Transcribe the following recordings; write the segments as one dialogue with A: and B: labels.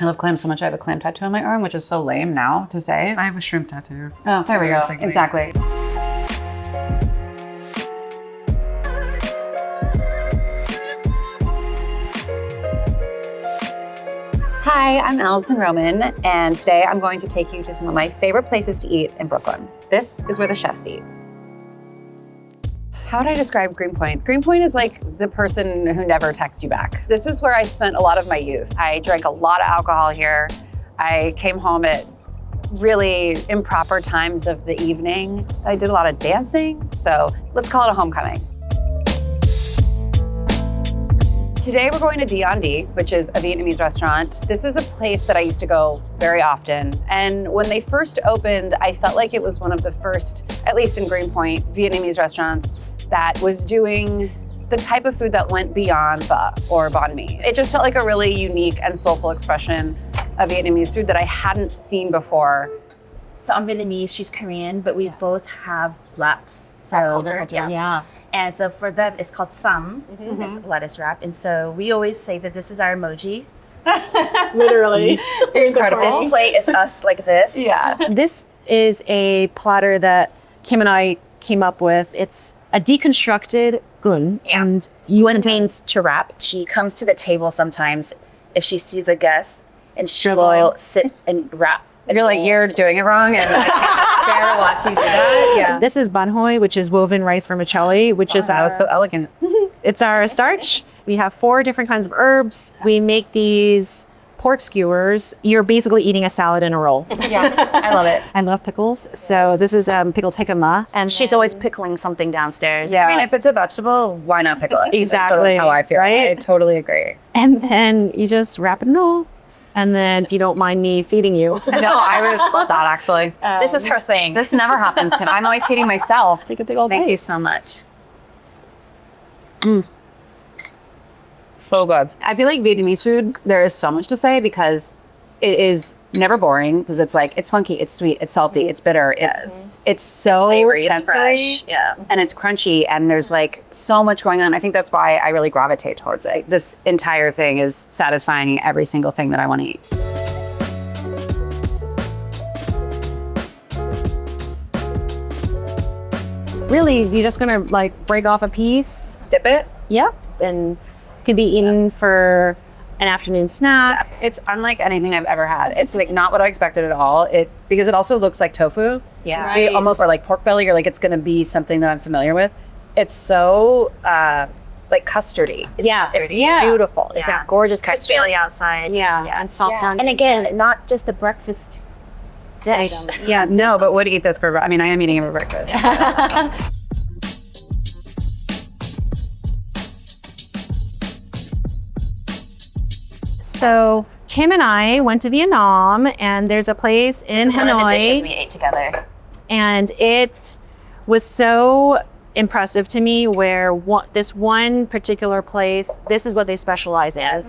A: I love clam so much. I have a clam tattoo on my arm, which is so lame now to say.
B: I have a shrimp tattoo.
A: Oh, there we go. Exactly. Hi, I'm Alison Roman, and today I'm going to take you to some of my favorite places to eat in Brooklyn. This is where the chefs eat. How would I describe Greenpoint? Greenpoint is like the person who never texts you back. This is where I spent a lot of my youth. I drank a lot of alcohol here. I came home at really improper times of the evening. I did a lot of dancing, so let's call it a homecoming. Today we're going to D, which is a Vietnamese restaurant. This is a place that I used to go very often. And when they first opened, I felt like it was one of the first, at least in Greenpoint, Vietnamese restaurants that was doing the type of food that went beyond pho or banh mi. It just felt like a really unique and soulful expression of Vietnamese food that I hadn't seen before.
C: So I'm Vietnamese, she's Korean, but we both have wraps. So
D: Yeah.
C: And so for them, it's called sam, this lettuce wrap. And so we always say that this is our emoji.
D: Literally.
A: Incredible.
C: This plate is us like this.
A: Yeah.
D: This is a platter that Kim and I came up with. It's a deconstructed gun.
C: Yeah.
D: And
C: Yuan means to wrap. She comes to the table sometimes if she sees a guest, and she will sit and wrap.
A: I feel like you're doing it wrong and I can't bear to watch you do that. Yeah.
D: this is banh hoi, which is woven rice vermicelli, which is
A: That was so elegant.
D: it's our starch. We have 4 different kinds of herbs. We make these pork skewers. You're basically eating a salad in a roll.
A: Yeah, I love it.
D: I love pickles. So this is pickled tekama. And
C: She's always pickling something downstairs.
A: Yeah. I mean, if it's a vegetable, why not pickle it? That's
D: Exactly.
A: totally how I feel.
D: Right?
A: I totally agree.
D: And then you just wrap it in all. And then if you don't mind me feeding you.
A: No, I would love that actually.
C: This is her thing.
A: This never happens to me. I'm always feeding myself.
D: Take a big old
A: Thank
D: bite.
A: you so much. So good. I feel like Vietnamese food, there is so much to say because it is never boring because it's like, it's funky, it's sweet, it's salty, it's bitter. It's so
C: Savory, it's
A: sensory.
C: fresh. Yeah.
A: And it's crunchy and there's like so much going on. I think that's why I really gravitate towards it. This entire thing is satisfying every single thing that I want to eat.
D: Really, you're just gonna like break off a piece.
A: Dip it.
D: Yep. And could be eaten for an afternoon snack.
A: It's unlike anything I've ever had. It's like not what I expected at all. Because it also looks like tofu.
C: Yeah.
A: So you almost or like pork belly or like it's gonna be something that I'm familiar with. It's so like custardy. It's beautiful. It's a gorgeous
C: Crispy
A: texture.
C: on the outside.
D: Yeah. And soft down.
C: And again, not just a breakfast dish.
A: Yeah, no, but would eat this for, I mean, I am eating it for breakfast.
D: So Kim and I went to Vietnam, and there's a place in
C: This is one of the dishes
D: Hanoi,
C: we ate together.
D: and it was so impressive to me where this one particular place, this is what they specialize in.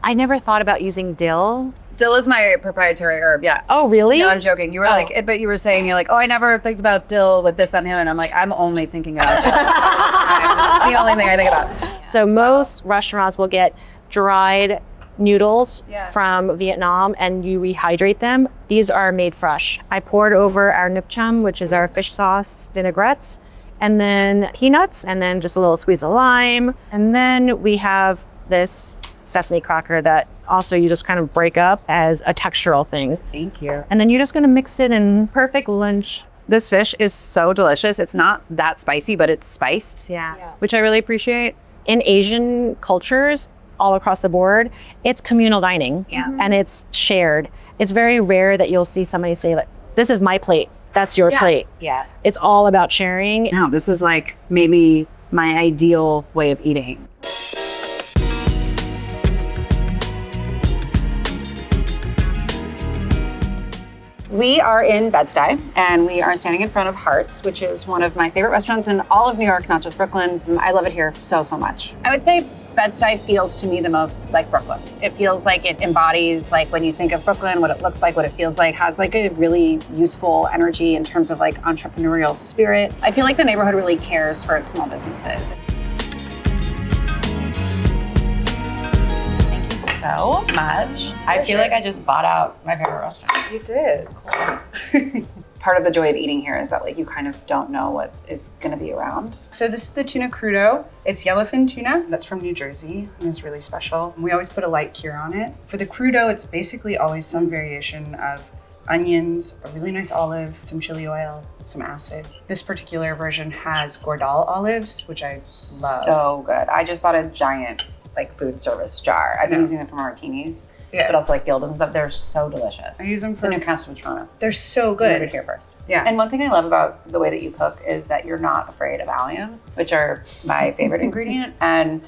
D: I never thought about using dill.
A: Dill is my proprietary herb, yeah.
D: Oh, really?
A: No, I'm joking. You were like, but you were saying, you're like, oh, I never think about dill with this, that, and the other. And I'm like, I'm only thinking about dill. It's the only thing I think about.
D: So most restaurants will get dried noodles from Vietnam and you rehydrate them. These are made fresh. I poured over our nuoc cham, which is our fish sauce vinaigrettes, and then peanuts, and then just a little squeeze of lime. And then we have this sesame cracker that also you just kind of break up as a textural thing.
A: Thank you.
D: And then you're just gonna mix it in perfect lunch.
A: This fish is so delicious. It's not that spicy, but it's spiced, which I really appreciate.
D: In Asian cultures, all across the board, it's communal dining and it's shared. It's very rare that you'll see somebody say like, this is my plate, that's your plate.
C: Yeah.
D: It's all about sharing.
A: No, this is like maybe my ideal way of eating. We are in Bed-Stuy, and we are standing in front of Hart's, which is one of my favorite restaurants in all of New York, not just Brooklyn. I love it here so, so much. I would say Bed-Stuy feels to me the most like Brooklyn. It feels like it embodies like when you think of Brooklyn, what it looks like, what it feels like, has like a really youthful energy in terms of like entrepreneurial spirit. I feel like the neighborhood really cares for its small businesses. Thank you so much. I feel like I just bought out my favorite restaurant.
C: You did.
A: Cool. Part of the joy of eating here is that like you kind of don't know what is gonna be around.
B: So this is the tuna crudo. It's yellowfin tuna. That's from New Jersey and is really special. We always put a light cure on it. For the crudo, it's basically always some variation of onions, a really nice olive, some chili oil, some acid. This particular version has Gordal olives, which I love.
A: So good. I just bought a giant like food service jar. I've been using them for martinis. But also like Gildan and stuff. They're so delicious.
B: I use them for
A: the Newcastle of Toronto.
B: They're so
A: You
B: good.
A: heard it here first.
B: Yeah.
A: And one thing I love about the way that you cook is that you're not afraid of alliums, which are my favorite ingredient. And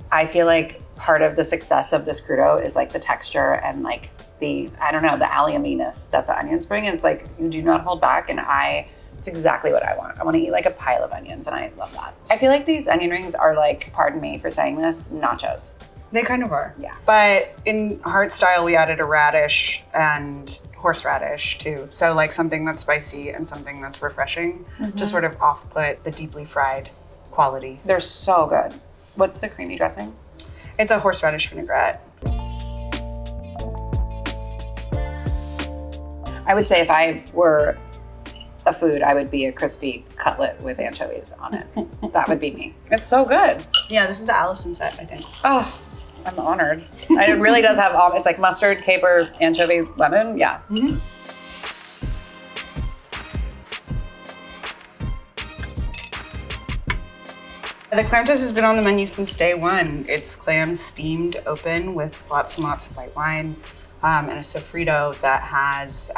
A: I feel like part of the success of this crudo is like the texture and like the, I don't know, the alliuminess that the onions bring. And it's like, you do not hold back. And it's exactly what I want. I want to eat like a pile of onions and I love that. I feel like these onion rings are like, pardon me for saying this, nachos.
B: They kind of are.
A: Yeah.
B: But in Hart style, we added a radish and horseradish too. So like something that's spicy and something that's refreshing to sort of off-put the deeply fried quality.
A: They're so good. What's the creamy dressing?
B: It's a horseradish vinaigrette.
A: I would say if I were a food, I would be a crispy cutlet with anchovies on it. That would be me. It's so good.
B: Yeah, this is the Alison set, I think.
A: Oh, I'm honored. It really does have, it's like mustard, caper, anchovy, lemon. Yeah.
B: The clam toast has been on the menu since day one. It's clams steamed open with lots and lots of white wine and a sofrito that has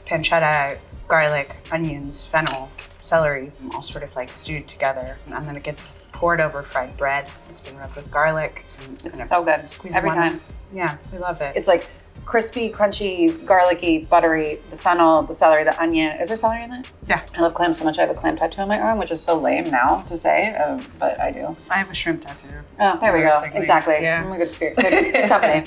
B: pancetta, garlic, onions, fennel, celery, all sort of like stewed together. And then it gets poured over fried bread. It's been rubbed with garlic.
A: It's so good.
B: Squeeze
A: every
B: lemon.
A: time.
B: Yeah, we love it.
A: It's like crispy, crunchy, garlicky, buttery, the fennel, the celery, the onion. Is there celery in it?
B: Yeah.
A: I love clams so much. I have a clam tattoo on my arm, which is so lame now to say, but I do.
B: I have a shrimp tattoo.
A: Oh, there we go.
B: Basically.
A: Exactly.
B: Yeah.
A: I'm a good spirit. Good company.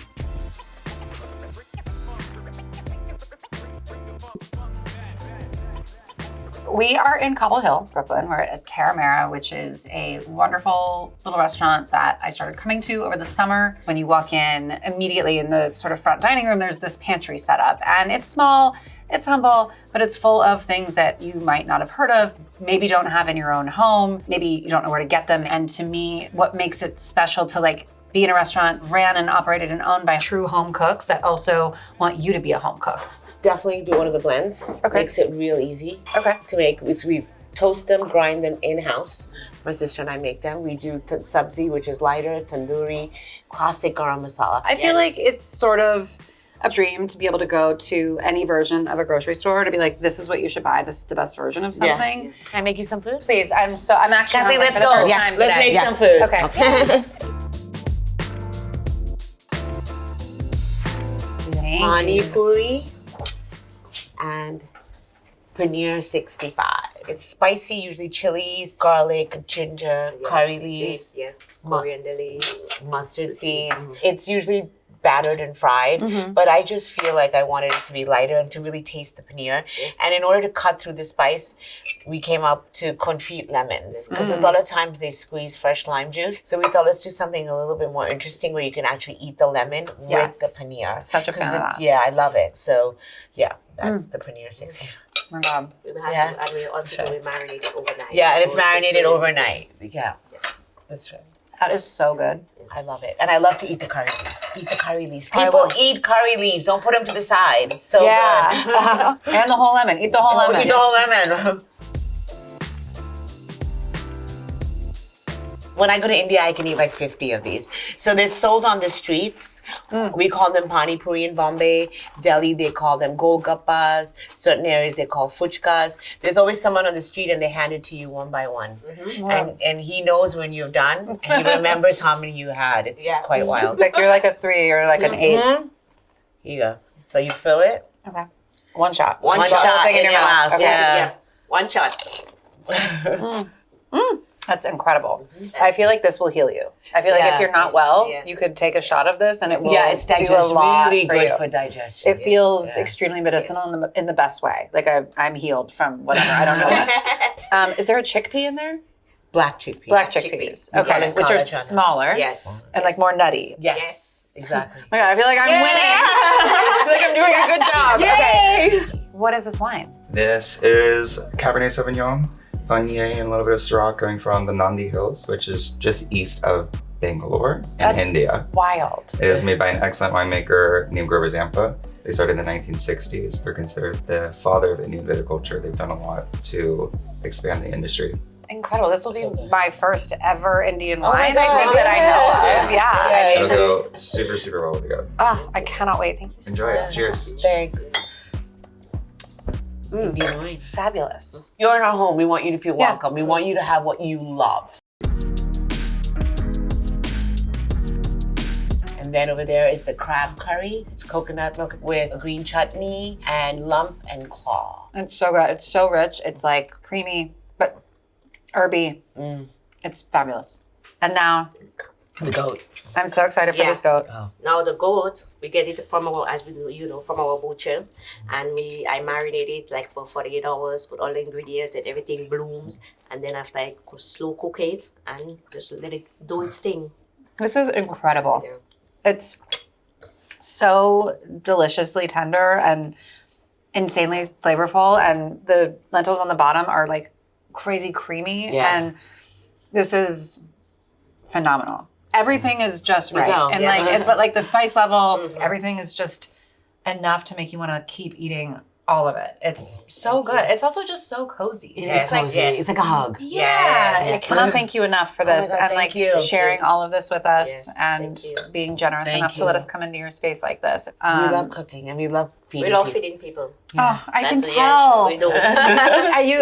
A: We are in Cobble Hill, Brooklyn. We're at Tera Mera, which is a wonderful little restaurant that I started coming to over the summer. When you walk in, immediately in the sort of front dining room, there's this pantry set up. And it's small, it's humble, but it's full of things that you might not have heard of, maybe don't have in your own home, maybe you don't know where to get them. And to me, what makes it special to like be in a restaurant ran and operated and owned by true home cooks that also want you to be a home cook.
E: Definitely do one of the blends.
A: Okay.
E: Makes it real easy
A: Okay.
E: to make. We toast them, grind them in-house. My sister and I make them. We do sabzi, which is lighter, tandoori, classic garam masala.
A: I feel like it's sort of a dream to be able to go to any version of a grocery store to be like, this is what you should buy. This is the best version of something.
E: Yeah.
D: Can I make you some food?
A: Please, I'm actually
E: Kathy,
A: hungry
E: let's
A: for the
E: go.
A: first
E: Yeah,
A: time
E: let's
A: today.
E: make some food.
A: Okay.
E: Pani puri and paneer 65. It's spicy, usually chilies, garlic, ginger, curry leaves,
F: coriander leaves,
E: mustard seeds. It's usually battered and fried, but I just feel like I wanted it to be lighter and to really taste the paneer. And in order to cut through the spice, we came up to confit lemons because a lot of times they squeeze fresh lime juice. So we thought, let's do something a little bit more interesting where you can actually eat the lemon with the paneer.
A: Such a fan of that.
E: Yeah, I love it. So yeah, that's the paneer 60.
A: Oh my God.
F: we have to, and we also we marinate it overnight.
E: Yeah, and it's
F: So just
E: marinated
F: so-
E: overnight. Yeah, that's right.
A: That is so good.
E: I love it. And I love to eat the curry leaves. Eat the curry leaves.
A: I
E: People
A: will.
E: eat curry leaves. Don't put them to the side. It's so good.
A: Yeah. And the whole lemon. Eat the whole lemon.
E: Eat the whole lemon. When I go to India, I can eat like 50 of these. So they're sold on the streets. We call them pani puri in Bombay. Delhi, they call them golgappas. Certain areas, they call fuchkas. There's always someone on the street and they hand it to you one by one. And he knows when you're done and he remembers how many you had. It's quite wild.
A: It's like you're like a 3 or like an 8.
E: Here you go. So you fill it.
A: Okay. One shot.
E: One shot in your mouth.
A: Okay.
E: Yeah.
F: One shot.
A: That's incredible. I feel like this will heal you. I feel like if you're not well, you could take a shot of this and it will
E: It's
A: do a
E: digestion.
A: lot
E: Really
A: for
E: good
A: you.
E: for digestion.
A: It feels extremely medicinal in the best way. Like I'm healed from whatever. I don't know what. Is there a chickpea in there?
E: Black chickpeas.
A: Black chickpeas. Okay,
E: call it
A: which are
E: collard chana.
A: smaller
F: Yes.
A: and like more nutty.
E: Yes. Exactly.
A: Oh my God, I feel like I'm winning. I feel like I'm doing a good job.
B: Yay!
A: Okay. What is this wine?
G: This is Cabernet Sauvignon, Viognier, and a little bit of Syrah coming from the Nandi Hills, which is just east of Bangalore in India.
A: Wild.
G: It is made by an excellent winemaker named Grover Zampa. They started in the 1960s. They're considered the father of Indian viticulture. They've done a lot to expand the industry.
A: Incredible. This will be my first ever Indian
E: my
A: wine, I
E: God,
A: think, that I know of. Yeah. I
G: It'll
A: mean,
G: go super, super well with the goat.
A: I cannot wait. Thank you
G: Enjoy it. Cheers.
A: Thanks.
E: Indian wine.
A: Fabulous.
F: You're in our home. We want you to feel
A: Yeah.
F: welcome. We want you to have what you love.
E: And then over there is the crab curry. It's coconut milk with green chutney and lump and claw.
A: It's so good. It's so rich. It's like creamy, but herby. It's fabulous. And now,
E: The goat.
A: I'm so excited for
F: Yeah.
A: this goat.
F: Now the goat, we get it from our, as we from our butcher, and I marinate it like for 48 hours, put all the ingredients that everything blooms, and then after I slow cook it and just let it do its thing.
A: This is incredible.
F: Yeah.
A: It's so deliciously tender and insanely flavorful, and the lentils on the bottom are like crazy creamy,
F: Yeah.
A: and this is phenomenal. Everything is just right,
F: go.
A: and
F: Yeah.
A: but like the spice level, everything is just enough to make you want to keep eating all of it. It's so good. It's also just so cozy.
F: It's
A: like
F: cozy. It's like a hug.
A: yeah, I cannot thank you enough for this
E: God,
A: and
E: thank
A: like
E: you.
A: sharing all of this with us
F: Yes,
A: and
F: thank you.
A: being generous
E: Thank
A: enough to
E: you.
A: let us come into your space like this.
E: We love cooking and we love feeding
F: We love
E: people.
F: feeding people.
A: Oh, I can
F: That's a
A: tell.
F: yes, we do.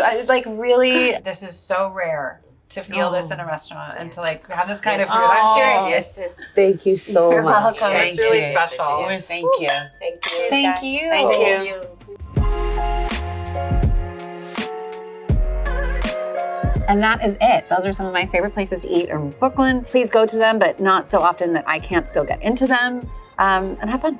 A: I like really. This is so rare to feel this in a restaurant and to like have this kind of food. I'm serious.
F: Yes.
E: Thank you so
A: You're
E: much.
A: welcome.
E: Thank
A: It's really
E: you.
A: special.
E: Thank you.
F: Thank you.
A: Thank you.
E: Thank you.
A: And that is it. Those are some of my favorite places to eat in Brooklyn. Please go to them, but not so often that I can't still get into them. And have fun.